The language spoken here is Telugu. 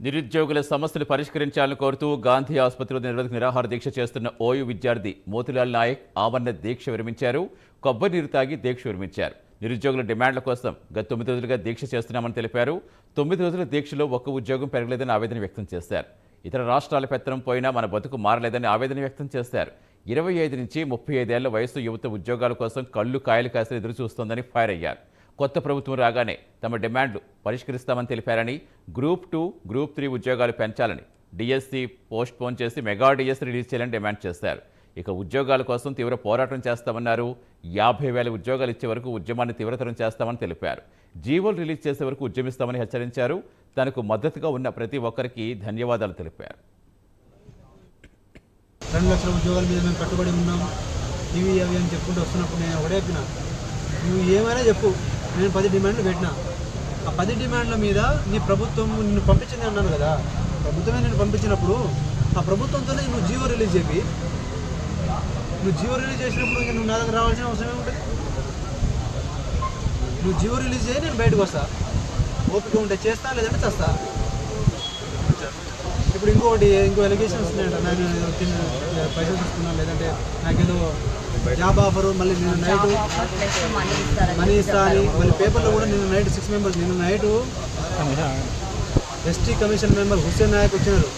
నిరుద్యోగుల సమస్యలు పరిష్కరించాలని కోరుతూ గాంధీ ఆసుపత్రిలో నిరాహార దీక్ష చేస్తున్న ఓయూ విద్యార్థి మోతిలాల్ నాయక్ ఆమరణ దీక్ష విరమించారు. కొబ్బరి నీరు తాగి దీక్ష విరమించారు. నిరుద్యోగుల డిమాండ్ల కోసం గత 9 రోజులుగా దీక్ష చేస్తున్నామని తెలిపారు. 9 రోజుల దీక్షలో ఒక్క ఉద్యోగం పెరగలేదని ఆవేదన వ్యక్తం చేశారు. ఇతర రాష్ట్రాల పెత్తనం పోయినా మన బతుకు మారలేదని ఆవేదన వ్యక్తం చేశారు. 25 నుంచి 35 ఏళ్ల వయసు యువత ఉద్యోగాల కోసం కళ్ళు కాయలు కాసి ఎదురు చూస్తోందని ఫైర్ అయ్యారు. కొత్త ప్రభుత్వం రాగానే తమ డిమాండ్లు పరిష్కరిస్తామని తెలిపారని, గ్రూప్ 2, గ్రూప్ 3 ఉద్యోగాలు పెంచాలని, డిఎస్సి పోస్ట్ పోన్ చేసి మెగా డిఎస్సి రిలీజ్ చేయాలని డిమాండ్ చేశారు. ఇక ఉద్యోగాల కోసం తీవ్ర పోరాటం చేస్తామన్నారు. 50,000 ఉద్యోగాలు ఇచ్చే వరకు ఉద్యమాన్ని తీవ్రతరం చేస్తామని తెలిపారు. జీవోలు రిలీజ్ చేసే వరకు ఉద్యమిస్తామని హెచ్చరించారు. తనకు మద్దతుగా ఉన్న ప్రతి ఒక్కరికి ధన్యవాదాలు తెలిపారు. 2 లక్షల ఉద్యోగాల మీద మేము కట్టుబడి ఉన్నాం, ఇవి అవి అని చెప్పుకుంటూ వస్తున్నప్పుడు నేను ఒకటే చెప్పిన, నువ్వు ఏమైనా చెప్పు, నేను 10 డిమాండ్లు పెట్టినా. ఆ 10 డిమాండ్ల మీద నీ ప్రభుత్వం నిన్ను పంపించింది అన్నాను కదా, ప్రభుత్వమే నేను పంపించినప్పుడు ఆ ప్రభుత్వంతోనే నువ్వు జీవో రిలీజ్ చేసి, నువ్వు జీవో రిలీజ్ చేసినప్పుడు నువ్వు నా దగ్గర రావాల్సిన అవసరం ఏముంటుంది? నువ్వు జీవో రిలీజ్ చేయి, నేను బయటకు వస్తా. ఓపిక ఉంటే చేస్తా, లేదంటే చేస్తా. ఇప్పుడు ఇంకో ఎలిగేషన్స్ ఉన్నాయంట, నేను పైసలు తీసుకున్నాను, లేదంటే నాకేదో జాబ్ ఆఫరు, మళ్ళీ నిన్న నైట్ మనీ ఇస్తా అని, మళ్ళీ పేపర్లో కూడా నిన్న నైట్ 6 మెంబర్స్, నిన్న night ST commission member Hussain Naik వచ్చినారు.